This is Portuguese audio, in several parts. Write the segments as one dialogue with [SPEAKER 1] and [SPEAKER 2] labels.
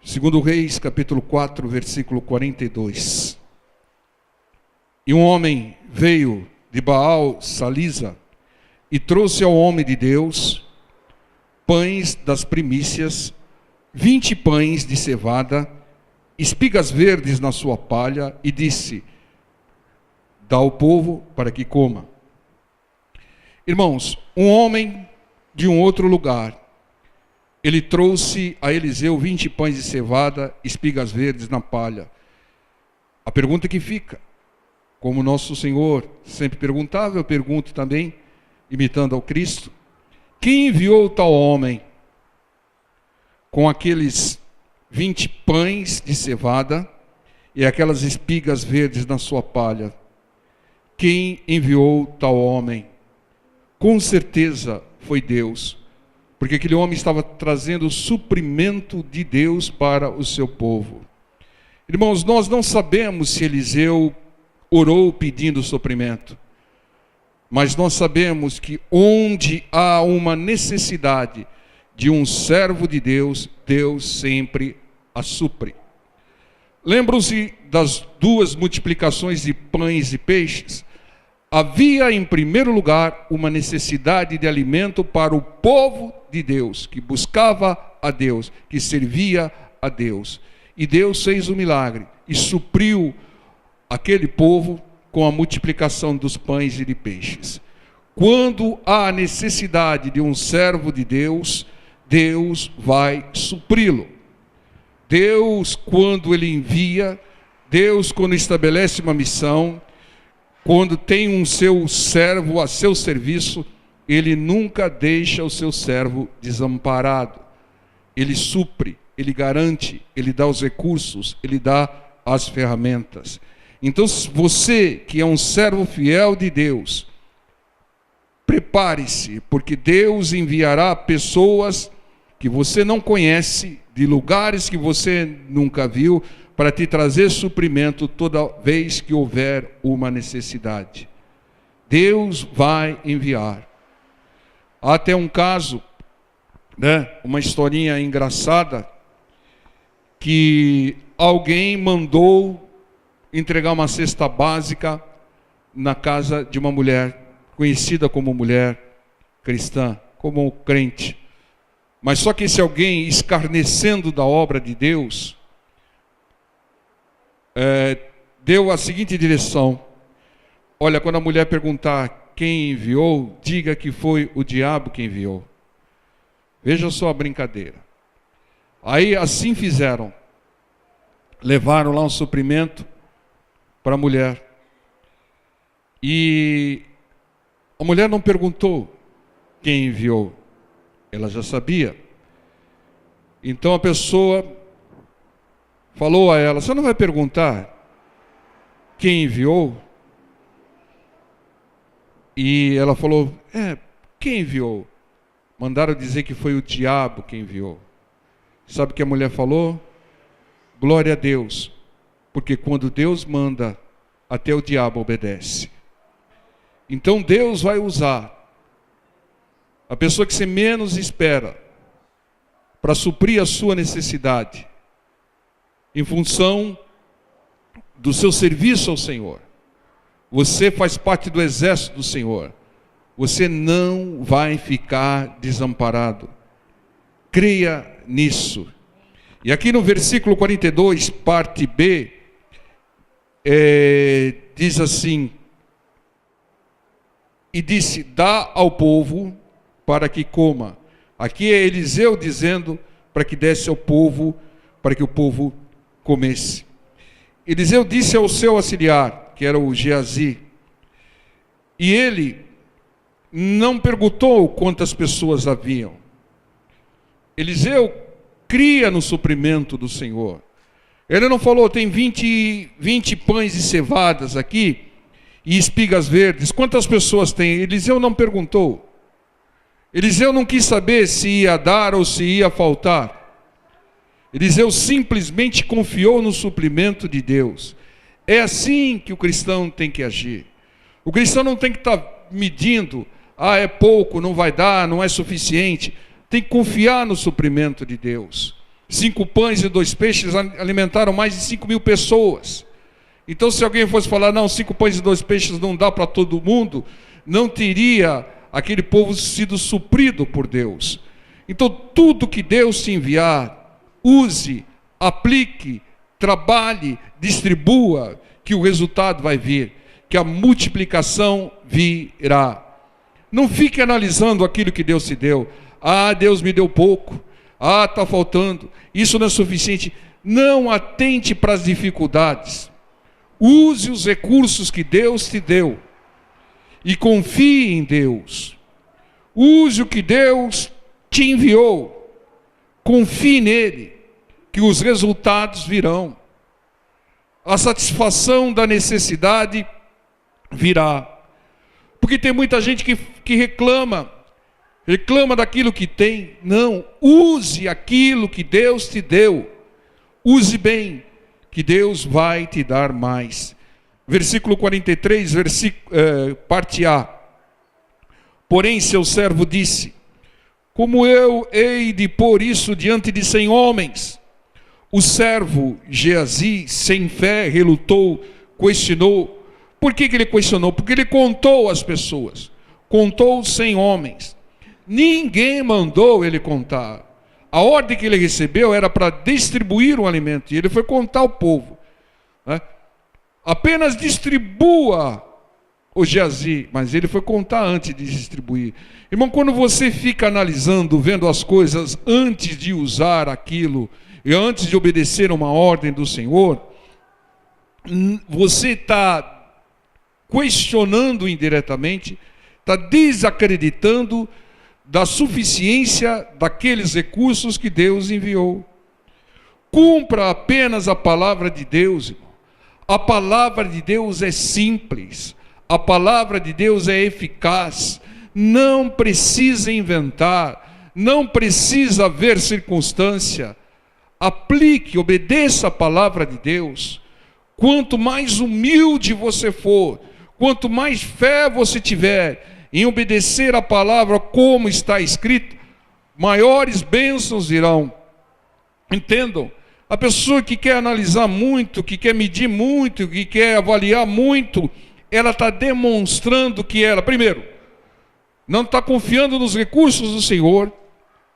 [SPEAKER 1] Segundo Reis, capítulo 4, versículo 42. E um homem veio de Baal Salisa e trouxe ao homem de Deus pães das primícias, 20 pães de cevada, espigas verdes na sua palha, e disse: dá ao povo para que coma. Irmãos, um homem de um outro lugar, ele trouxe a Eliseu 20 pães de cevada, espigas verdes na palha. A pergunta que fica, como nosso Senhor sempre perguntava, eu pergunto também, imitando ao Cristo: quem enviou tal homem com aqueles 20 pães de cevada e aquelas espigas verdes na sua palha? Quem enviou tal homem? Com certeza foi Deus, porque aquele homem estava trazendo o suprimento de Deus para o seu povo. Irmãos, nós não sabemos se Eliseu orou pedindo suprimento, mas nós sabemos que onde há uma necessidade de um servo de Deus, Deus sempre a supre. Lembram-se das duas multiplicações de pães e peixes? Havia, em primeiro lugar, uma necessidade de alimento para o povo de Deus, que buscava a Deus, que servia a Deus. E Deus fez o milagre e supriu aquele povo com a multiplicação dos pães e de peixes. Quando há necessidade de um servo de Deus, Deus vai supri-lo. Deus, quando Ele envia, Deus, quando estabelece uma missão, quando tem um seu servo a seu serviço, Ele nunca deixa o seu servo desamparado. Ele supre, Ele garante, Ele dá os recursos, Ele dá as ferramentas. Então, você que é um servo fiel de Deus, prepare-se, porque Deus enviará pessoas que você não conhece, de lugares que você nunca viu, para te trazer suprimento toda vez que houver uma necessidade. Deus vai enviar. Há até um caso, uma historinha engraçada, que alguém mandou entregar uma cesta básica na casa de uma mulher, conhecida como mulher cristã, como crente. Mas só que esse alguém, escarnecendo da obra de Deus, deu a seguinte direção: olha, quando a mulher perguntar quem enviou, diga que foi o diabo que enviou. Veja só a brincadeira. Aí assim fizeram. Levaram lá um suprimento para a mulher. E a mulher não perguntou quem enviou. Ela já sabia. Então a pessoa falou a ela: você não vai perguntar quem enviou? E ela falou: quem enviou? Mandaram dizer que foi o diabo que enviou. Sabe o que a mulher falou? Glória a Deus, porque quando Deus manda, até o diabo obedece. Então Deus vai usar a pessoa que você menos espera para suprir a sua necessidade, em função do seu serviço ao Senhor. Você faz parte do exército do Senhor. Você não vai ficar desamparado. Creia nisso. E aqui no versículo 42, parte B, diz assim: e disse, dá ao povo para que coma. Aqui é Eliseu dizendo para que desse ao povo, para que o povo comesse. Eliseu disse ao seu auxiliar, que era o Geazi, e ele não perguntou quantas pessoas haviam. Eliseu cria no suprimento do Senhor. Ele não falou: tem 20 pães e cevadas aqui e espigas verdes, quantas pessoas tem? Eliseu não perguntou. Eliseu não quis saber se ia dar ou se ia faltar. Eliseu simplesmente confiou no suprimento de Deus. É assim que o cristão tem que agir. O cristão não tem que estar medindo: é pouco, não vai dar, não é suficiente. Tem que confiar no suprimento de Deus. 5 pães e 2 peixes alimentaram mais de 5.000 pessoas. Então, se alguém fosse falar, não, 5 pães e 2 peixes não dá para todo mundo, não teria aquele povo sido suprido por Deus. Então, tudo que Deus te enviar, use, aplique, trabalhe, distribua, que o resultado vai vir, que a multiplicação virá. Não fique analisando aquilo que Deus te deu. Ah, Deus me deu pouco. Ah, está faltando. Isso não é suficiente. Não atente para as dificuldades. Use os recursos que Deus te deu e confie em Deus. Use o que Deus te enviou. Confie nele, que os resultados virão. A satisfação da necessidade virá. Porque tem muita gente que reclama daquilo que tem. Não, use aquilo que Deus te deu. Use bem, que Deus vai te dar mais. Versículo 43, parte A. Porém, seu servo disse: como eu hei de pôr isso diante de 100 homens? O servo Geazi, sem fé, relutou, questionou. Por que ele questionou? Porque ele contou as pessoas. Contou 100 homens. Ninguém mandou ele contar. A ordem que ele recebeu era para distribuir o alimento. E ele foi contar ao povo. Apenas distribua o Geazi. Mas ele foi contar antes de distribuir. Irmão, quando você fica analisando, vendo as coisas antes de usar aquilo, e antes de obedecer uma ordem do Senhor, você está questionando indiretamente, está desacreditando da suficiência daqueles recursos que Deus enviou. Cumpra apenas a palavra de Deus, irmão. A palavra de Deus é simples, a palavra de Deus é eficaz, não precisa inventar, não precisa ver circunstância. Aplique, obedeça a palavra de Deus. Quanto mais humilde você for, quanto mais fé você tiver em obedecer a palavra como está escrito, maiores bênçãos virão. Entendam? A pessoa que quer analisar muito, que quer medir muito, que quer avaliar muito, ela está demonstrando que ela, primeiro, não está confiando nos recursos do Senhor,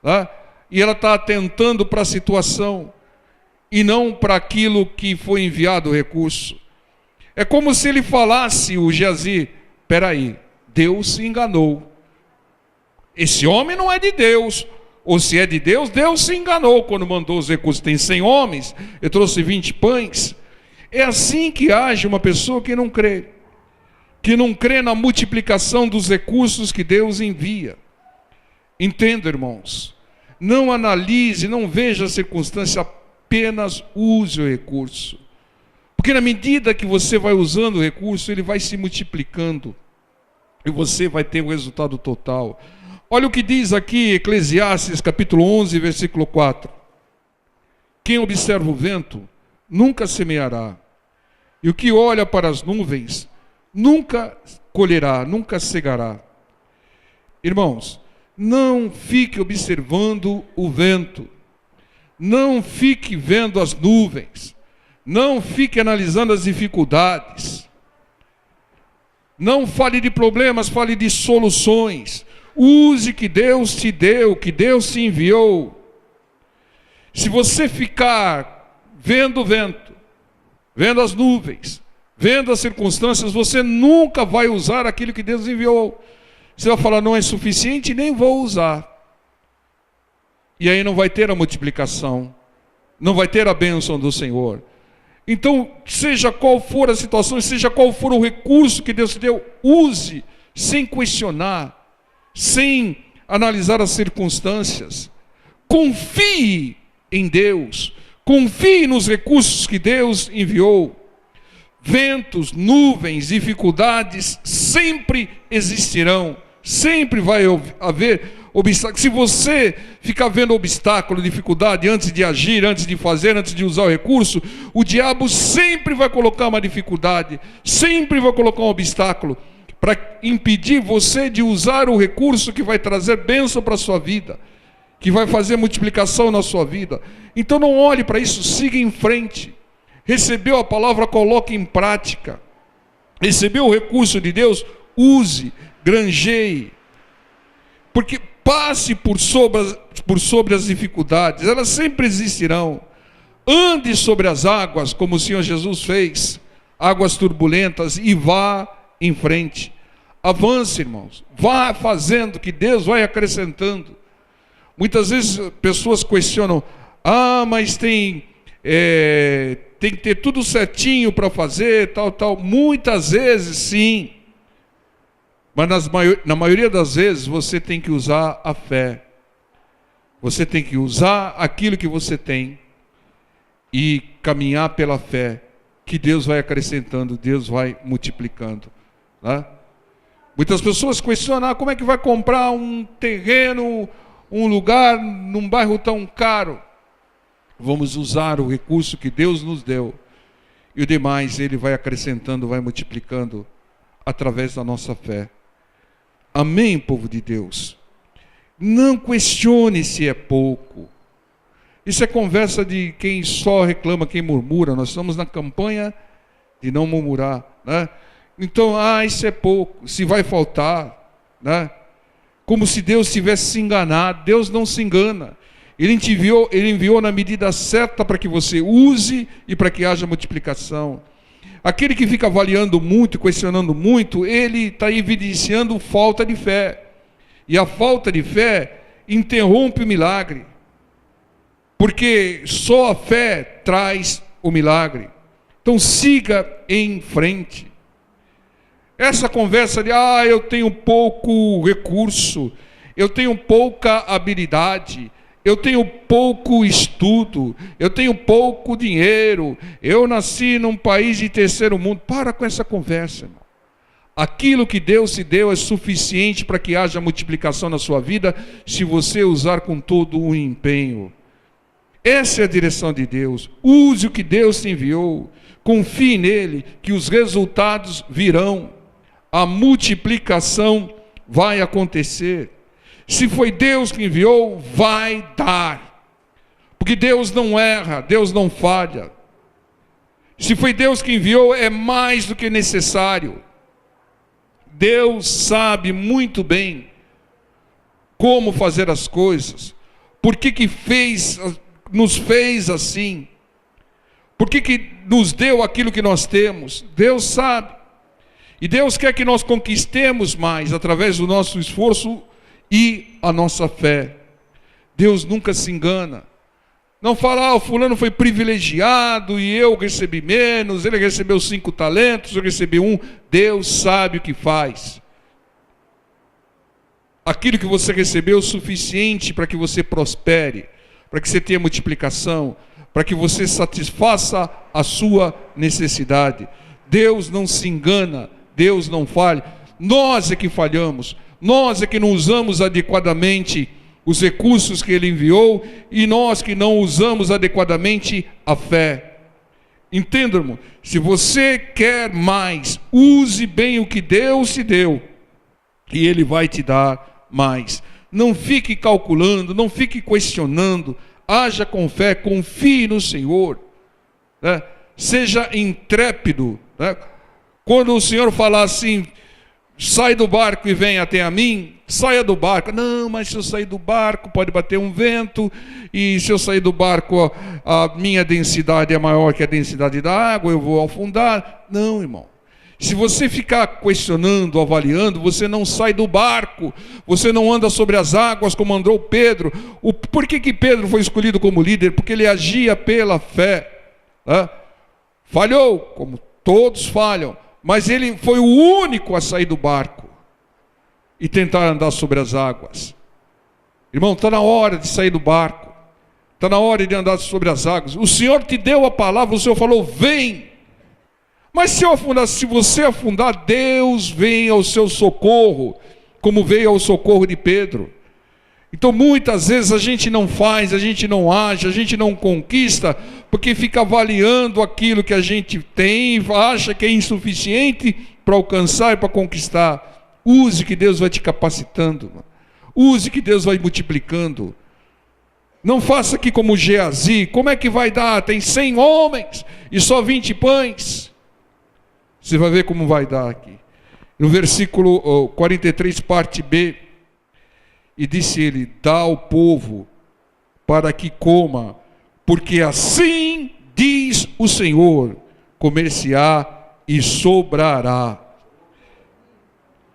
[SPEAKER 1] tá? E ela está atentando para a situação e não para aquilo que foi enviado o recurso. É como se ele falasse, o Geazi: espera aí, Deus se enganou. Esse homem não é de Deus. Ou se é de Deus, Deus se enganou quando mandou os recursos. Tem 100 homens, eu trouxe 20 pães. É assim que age uma pessoa que não crê na multiplicação dos recursos que Deus envia. Entenda, irmãos, não analise, não veja a circunstância, apenas use o recurso. Porque na medida que você vai usando o recurso, ele vai se multiplicando e você vai ter o resultado total. Olha o que diz aqui Eclesiastes capítulo 11, versículo 4. Quem observa o vento nunca semeará, e o que olha para as nuvens nunca colherá, nunca cegará. Irmãos, não fique observando o vento, não fique vendo as nuvens, não fique analisando as dificuldades, não fale de problemas, fale de soluções. Use que Deus te deu, que Deus te enviou. Se você ficar vendo o vento, vendo as nuvens, vendo as circunstâncias, você nunca vai usar aquilo que Deus enviou. Você vai falar: não é suficiente, nem vou usar. E aí não vai ter a multiplicação, não vai ter a bênção do Senhor. Então, seja qual for a situação, seja qual for o recurso que Deus te deu, use sem questionar, sem analisar as circunstâncias. Confie em Deus, confie nos recursos que Deus enviou. Ventos, nuvens, dificuldades sempre existirão, sempre vai haver obstáculos. Se você ficar vendo obstáculo, dificuldade antes de agir, antes de fazer, antes de usar o recurso, o diabo sempre vai colocar uma dificuldade, sempre vai colocar um obstáculo para impedir você de usar o recurso que vai trazer bênção para a sua vida. que vai fazer multiplicação na sua vida. Então não olhe para isso, siga em frente. Recebeu a palavra, coloque em prática. Recebeu o recurso de Deus, use, granjeie. Porque passe por sobre as dificuldades, elas sempre existirão. Ande sobre as águas, como o Senhor Jesus fez, águas turbulentas, e vá em frente. Avance, irmãos. Vá fazendo, que Deus vai acrescentando. Muitas vezes pessoas questionam, mas tem que ter tudo certinho para fazer, tal. Muitas vezes sim, mas na maioria das vezes você tem que usar a fé. Você tem que usar aquilo que você tem e caminhar pela fé, que Deus vai acrescentando, Deus vai multiplicando, né? Muitas pessoas questionam, como é que vai comprar um terreno, um lugar num bairro tão caro? Vamos usar o recurso que Deus nos deu, e o demais Ele vai acrescentando, vai multiplicando através da nossa fé. Amém, povo de Deus? Não questione se é pouco. Isso é conversa de quem só reclama, quem murmura. Nós estamos na campanha de não murmurar, né? Então, isso é pouco, se vai faltar, né? Como se Deus tivesse se enganado. Deus não se engana. Ele enviou na medida certa para que você use e para que haja multiplicação. Aquele que fica avaliando muito, questionando muito, ele está evidenciando falta de fé. E a falta de fé interrompe o milagre. Porque só a fé traz o milagre. Então siga em frente. Essa conversa de, eu tenho pouco recurso, eu tenho pouca habilidade, eu tenho pouco estudo, eu tenho pouco dinheiro, eu nasci num país de terceiro mundo. Para com essa conversa, irmão. Aquilo que Deus te deu é suficiente para que haja multiplicação na sua vida, se você usar com todo o empenho. Essa é a direção de Deus. Use o que Deus te enviou, confie nele, que os resultados virão. A multiplicação vai acontecer. Se foi Deus que enviou, vai dar. Porque Deus não erra, Deus não falha. Se foi Deus que enviou, é mais do que necessário. Deus sabe muito bem como fazer as coisas. Por que nos fez assim? Por que nos deu aquilo que nós temos? Deus sabe. E Deus quer que nós conquistemos mais através do nosso esforço e a nossa fé. Deus nunca se engana. Não fala, o fulano foi privilegiado e eu recebi menos, ele recebeu 5 talentos, eu recebi 1. Deus sabe o que faz. Aquilo que você recebeu é o suficiente para que você prospere, para que você tenha multiplicação, para que você satisfaça a sua necessidade. Deus não se engana, Deus não falha. Nós é que falhamos, nós é que não usamos adequadamente os recursos que Ele enviou, e nós que não usamos adequadamente a fé. Entenda, irmão, se você quer mais, use bem o que Deus te deu, e Ele vai te dar mais. Não fique calculando, não fique questionando, haja com fé, confie no Senhor, né? Seja intrépido, né? Quando o Senhor falar assim, sai do barco e vem até a mim, saia do barco. Não, mas se eu sair do barco, pode bater um vento, e se eu sair do barco, a minha densidade é maior que a densidade da água, eu vou afundar. Não, irmão. Se você ficar questionando, avaliando, você não sai do barco, você não anda sobre as águas como andou Pedro. Por que Pedro foi escolhido como líder? Porque ele agia pela fé, né? Falhou, como todos falham, mas ele foi o único a sair do barco e tentar andar sobre as águas. Irmão, está na hora de sair do barco, está na hora de andar sobre as águas. O Senhor te deu a palavra, o Senhor falou, vem. Mas se você afundar, Deus vem ao seu socorro, como veio ao socorro de Pedro. Então muitas vezes a gente não faz, a gente não age, a gente não conquista, porque fica avaliando aquilo que a gente tem, acha que é insuficiente para alcançar e para conquistar. Use que Deus vai te capacitando, use que Deus vai multiplicando. Não faça aqui como Geazi. Como é que vai dar? Tem 100 homens e só 20 pães. Você vai ver como vai dar aqui. No versículo 43, parte B. E disse ele: dá ao povo para que coma, porque assim diz o Senhor, comer-se-á e sobrará.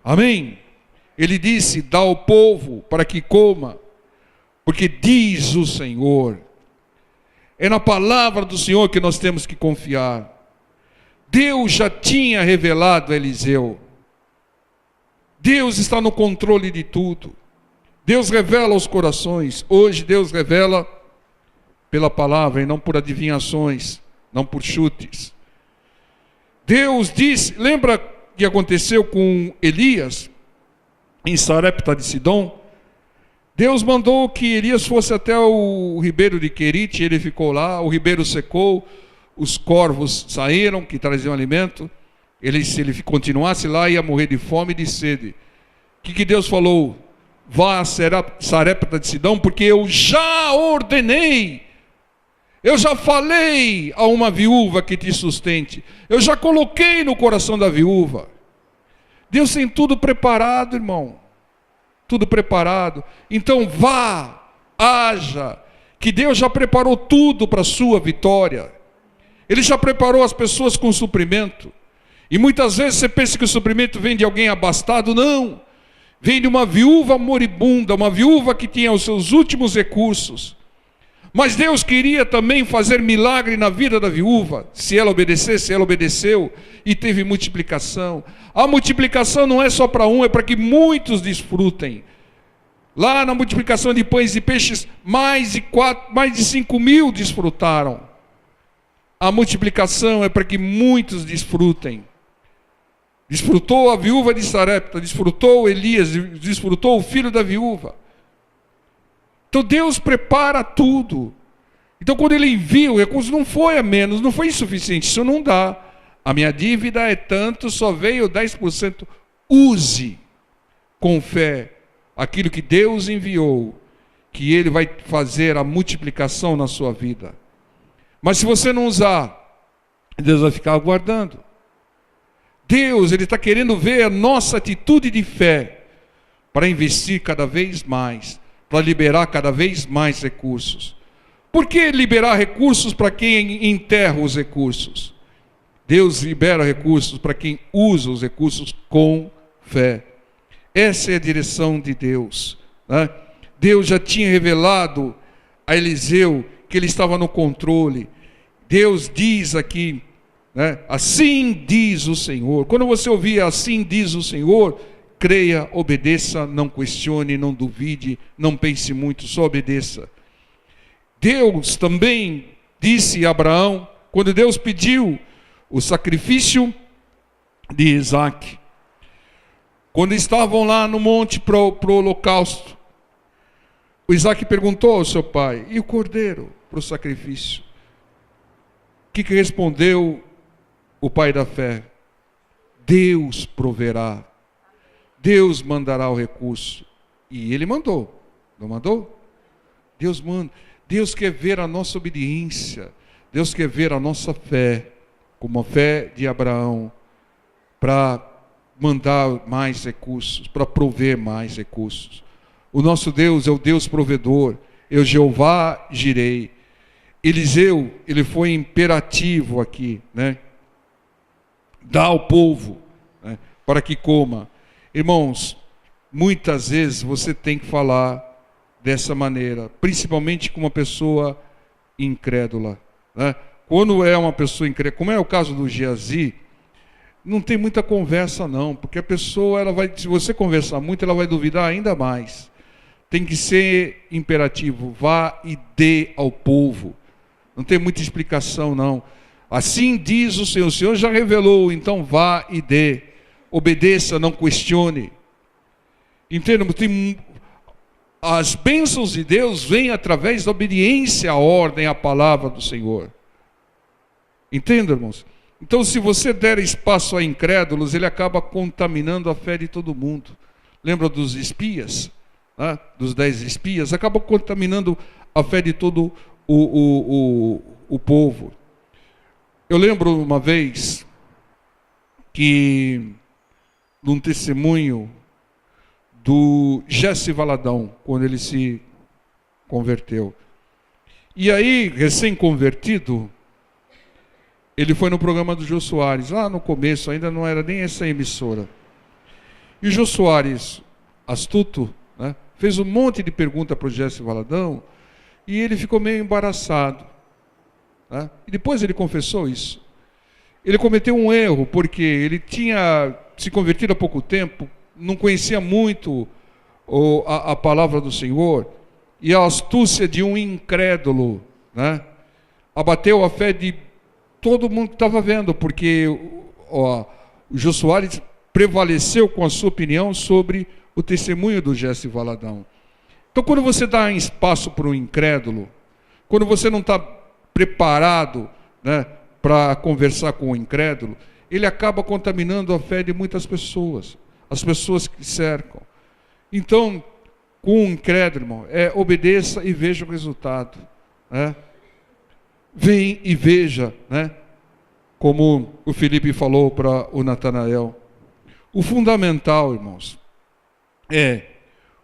[SPEAKER 1] Amém? Ele disse: dá ao povo para que coma, porque diz o Senhor. É na palavra do Senhor que nós temos que confiar. Deus já tinha revelado a Eliseu. Deus está no controle de tudo. Deus revela os corações. Hoje Deus revela pela palavra e não por adivinhações, não por chutes. Deus disse, lembra que aconteceu com Elias em Sarepta de Sidom? Deus mandou que Elias fosse até o ribeiro de Querite, ele ficou lá, o ribeiro secou, os corvos saíram, que traziam alimento. Se ele continuasse lá, ia morrer de fome e de sede. O que Deus falou? Vá a Sarepta de Sidom, porque eu já ordenei, eu já falei a uma viúva que te sustente, eu já coloquei no coração da viúva. Deus tem tudo preparado, irmão, tudo preparado. Então vá, haja, que Deus já preparou tudo para a sua vitória. Ele já preparou as pessoas com suprimento. E muitas vezes você pensa que o suprimento vem de alguém abastado. Não, vem de uma viúva moribunda, uma viúva que tinha os seus últimos recursos. Mas Deus queria também fazer milagre na vida da viúva. Se ela obedecesse, ela obedeceu e teve multiplicação. A multiplicação não é só para um, é para que muitos desfrutem. Lá na multiplicação de pães e peixes, mais de 5 mil desfrutaram. A multiplicação é para que muitos desfrutem. Desfrutou a viúva de Sarepta, desfrutou Elias, desfrutou o filho da viúva. Então Deus prepara tudo. Então quando Ele envia o recurso, não foi a menos, não foi insuficiente, isso não dá. A minha dívida é tanto, só veio 10%. Use com fé aquilo que Deus enviou, que Ele vai fazer a multiplicação na sua vida. Mas se você não usar, Deus vai ficar aguardando. Deus, Ele está querendo ver a nossa atitude de fé para investir cada vez mais, para liberar cada vez mais recursos. Por que liberar recursos para quem enterra os recursos? Deus libera recursos para quem usa os recursos com fé. Essa é a direção de Deus, né? Deus já tinha revelado a Eliseu que ele estava no controle. Deus diz aqui, né? Assim diz o Senhor. Quando você ouvir assim diz o Senhor, creia, obedeça, não questione, não duvide, não pense muito, só obedeça. Deus também disse a Abraão, quando Deus pediu o sacrifício de Isaac, quando estavam lá no monte para o holocausto, o Isaac perguntou ao seu pai: e o cordeiro para o sacrifício? O que respondeu o pai da fé? Deus proverá, Deus mandará o recurso. E ele mandou, não mandou? Deus manda. Deus quer ver a nossa obediência, Deus quer ver a nossa fé, como a fé de Abraão, para mandar mais recursos, para prover mais recursos. O nosso Deus é o Deus provedor, é o Jeová Jirei. Eliseu, ele foi imperativo aqui, né? Dá ao povo, né, para que coma. Irmãos, muitas vezes você tem que falar dessa maneira, principalmente com uma pessoa incrédula, né? Quando é uma pessoa incrédula, como é o caso do Geazi, não tem muita conversa não, porque a pessoa, se você conversar muito, ela vai duvidar ainda mais. Tem que ser imperativo, vá e dê ao povo. Não tem muita explicação não. Assim diz o Senhor já revelou, então vá e dê. Obedeça, não questione. Entenda, as bênçãos de Deus vêm através da obediência à ordem, à palavra do Senhor. Entenda, irmãos? Então, se você der espaço a incrédulos, ele acaba contaminando a fé de todo mundo. Lembra dos espias? né, dos 10 espias, acaba contaminando a fé de todo o povo. Eu lembro uma vez que, num testemunho do Jesse Valadão, quando ele se converteu. E aí, recém-convertido, ele foi no programa do Jô Soares, lá no começo, ainda não era nem essa emissora. E o Jô Soares, astuto, né, fez um monte de pergunta para o Jesse Valadão, e ele ficou meio embaraçado. Né? E depois ele confessou isso. Ele cometeu um erro, porque ele tinha se convertido há pouco tempo, não conhecia muito a palavra do Senhor, e a astúcia de um incrédulo, né, abateu a fé de todo mundo que estava vendo, porque o Jô Soares prevaleceu com a sua opinião sobre o testemunho do Jesse Valadão. Então, quando você dá espaço para um incrédulo, quando você não está preparado, né, para conversar com o incrédulo, ele acaba contaminando a fé de muitas pessoas, as pessoas que cercam. Então, com o incrédulo, irmão, obedeça e veja o resultado. Né? Vem e veja, né? Como o Felipe falou para o Natanael. O fundamental, irmãos, é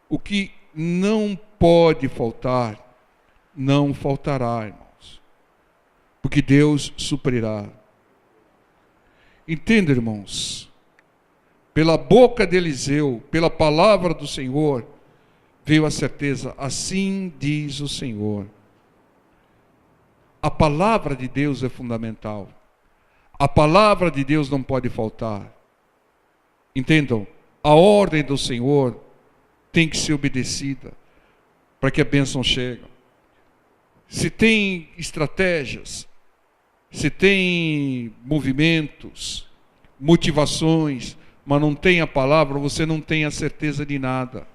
[SPEAKER 1] o que não pode faltar, não faltará, irmãos. Porque Deus suprirá. Entenda, irmãos, pela boca de Eliseu, pela palavra do Senhor, veio a certeza, assim diz o Senhor. A palavra de Deus é fundamental. A palavra de Deus não pode faltar. Entendam, a ordem do Senhor tem que ser obedecida para que a bênção chegue. Se tem estratégias, se tem movimentos, motivações, mas não tem a palavra, você não tem a certeza de nada.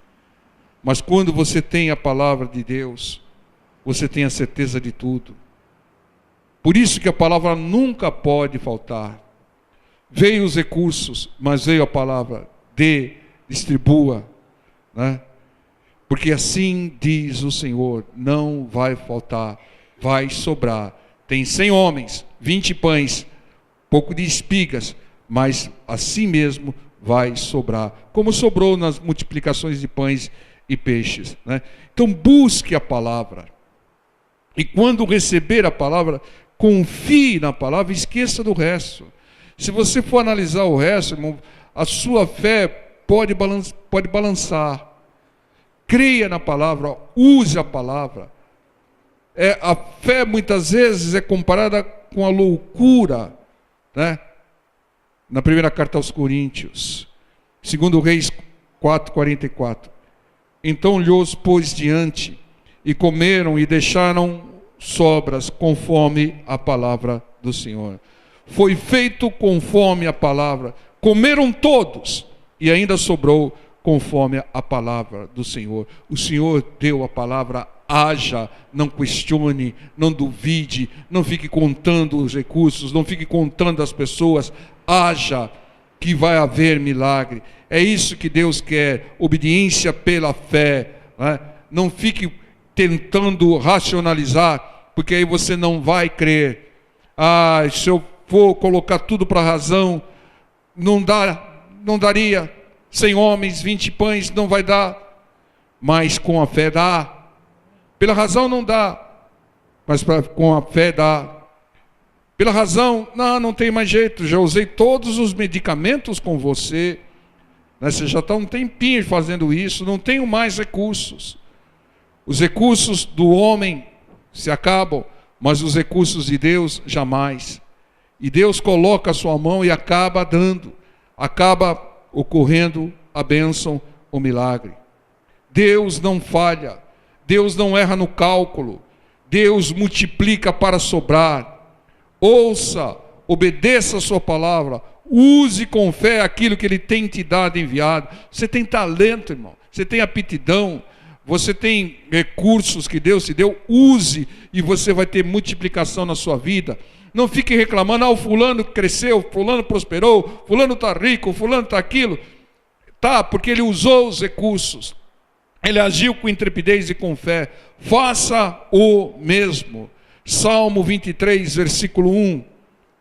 [SPEAKER 1] Mas quando você tem a palavra de Deus, você tem a certeza de tudo. Por isso que a palavra nunca pode faltar. Veio os recursos, mas veio a palavra: dê, distribua, né? Porque assim diz o Senhor, não vai faltar, vai sobrar. Tem 100 homens, 20 pães, pouco de espigas, mas assim mesmo vai sobrar, como sobrou nas multiplicações de pães e peixes, né? Então busque a palavra, e quando receber a palavra, confie na palavra, esqueça do resto. Se você for analisar o resto, irmão, a sua fé pode balançar. Creia na palavra, use a palavra. A fé muitas vezes é comparada com a loucura, né? Na primeira carta aos Coríntios, 2 Reis 4:44. Então lhos pôs diante, e comeram e deixaram sobras conforme a palavra do Senhor. Foi feito conforme a palavra. Comeram todos e ainda sobrou conforme a palavra do Senhor. O Senhor deu a palavra, haja, não questione, não duvide, não fique contando os recursos, não fique contando as pessoas, haja, que vai haver milagre. É isso que Deus quer, obediência pela fé, né? Não fique tentando racionalizar, porque aí você não vai crer. Se eu for colocar tudo para a razão, não daria. 100 homens, 20 pães, não vai dar. Mas com a fé dá. Pela razão não dá, mas com a fé dá. Pela razão, não tem mais jeito, já usei todos os medicamentos com você, né? Você já está um tempinho fazendo isso, não tenho mais recursos. Os recursos do homem se acabam, mas os recursos de Deus jamais. E Deus coloca a sua mão e acaba dando, acaba ocorrendo a bênção, o milagre. Deus não falha, Deus não erra no cálculo, Deus multiplica para sobrar. Ouça, obedeça a sua palavra, use com fé aquilo que Ele tem te dado, enviado. Você tem talento, irmão, você tem aptidão, você tem recursos que Deus te deu, use e você vai ter multiplicação na sua vida. Não fique reclamando, o fulano cresceu, fulano prosperou, fulano está rico, fulano está aquilo. Tá, porque ele usou os recursos. ele agiu com intrepidez e com fé. Faça o mesmo. Salmo 23, versículo 1.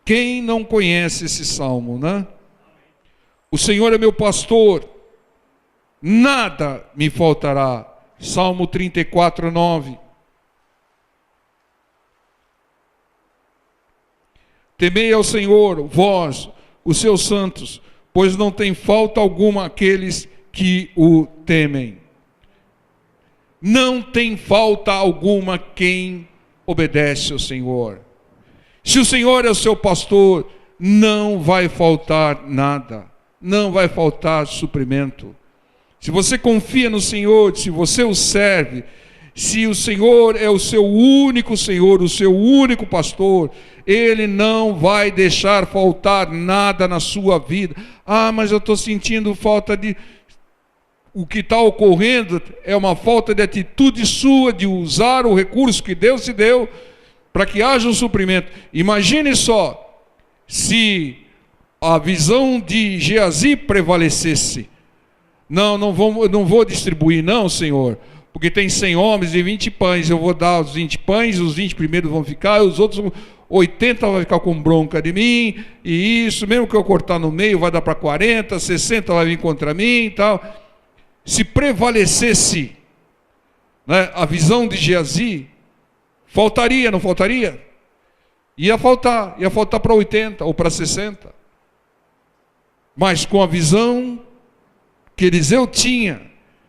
[SPEAKER 1] Quem não conhece esse salmo, né? O Senhor é meu pastor, nada me faltará. Salmo 34, 9. Temei ao Senhor, vós, os seus santos, pois não tem falta alguma aqueles que o temem. Não tem falta alguma quem obedece ao Senhor. Se o Senhor é o seu pastor, não vai faltar nada. Não vai faltar suprimento. Se você confia no Senhor, se você o serve, se o Senhor é o seu único Senhor, o seu único pastor, Ele não vai deixar faltar nada na sua vida. Ah, mas eu estou sentindo falta de... O que está ocorrendo é uma falta de atitude sua, de usar o recurso que Deus te deu, para que haja um suprimento. Imagine só, se a visão de Geazi prevalecesse. Não vou distribuir não, Senhor, porque tem 100 homens e 20 pães, eu vou dar os 20 pães, os 20 primeiros vão ficar, os outros 80 vai ficar com bronca de mim, e isso, mesmo que eu cortar no meio, vai dar para 40, 60 vai vir contra mim e tal. Se prevalecesse, né, a visão de Geazi, faltaria, não faltaria? Ia faltar para 80 ou para 60. Mas com a visão que Eliseu tinha,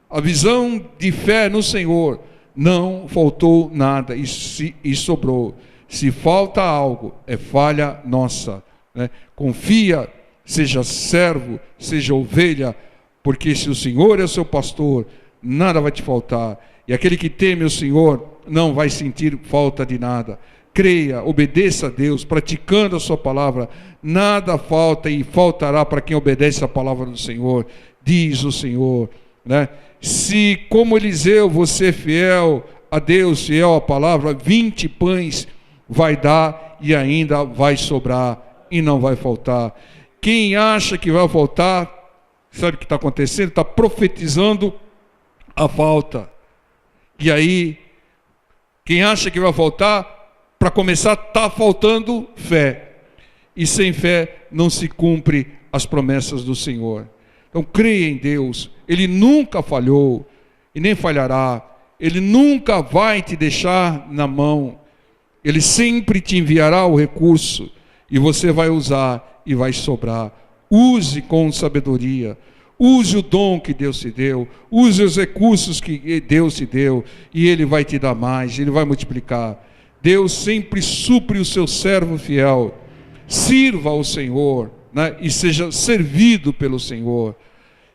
[SPEAKER 1] a visão de fé no Senhor, não faltou nada e sobrou. Se falta algo, é falha nossa, né? Confia, seja servo, seja ovelha, porque se o Senhor é o seu pastor, nada vai te faltar. E aquele que teme o Senhor não vai sentir falta de nada. Creia, obedeça a Deus, praticando a sua palavra. Nada falta e faltará para quem obedece a palavra do Senhor, diz o Senhor, né? Se como Eliseu você é fiel a Deus, fiel à palavra, 20 pães vai dar e ainda vai sobrar e não vai faltar. Quem acha que vai faltar, sabe o que está acontecendo? Está profetizando a falta. E aí, quem acha que vai faltar, para começar, está faltando fé. E sem fé não se cumpre as promessas do Senhor. Então creia em Deus. Ele nunca falhou e nem falhará. Ele nunca vai te deixar na mão. Ele sempre te enviará o recurso e você vai usar e vai sobrar. Use com sabedoria. Use o dom que Deus te deu. Use os recursos que Deus te deu. E Ele vai te dar mais. Ele vai multiplicar. Deus sempre supre o seu servo fiel. Sirva ao Senhor, né? E seja servido pelo Senhor.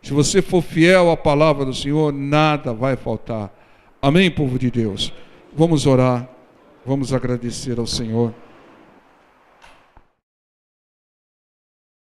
[SPEAKER 1] Se você for fiel à palavra do Senhor, nada vai faltar. Amém, povo de Deus? Vamos orar. Vamos agradecer ao Senhor.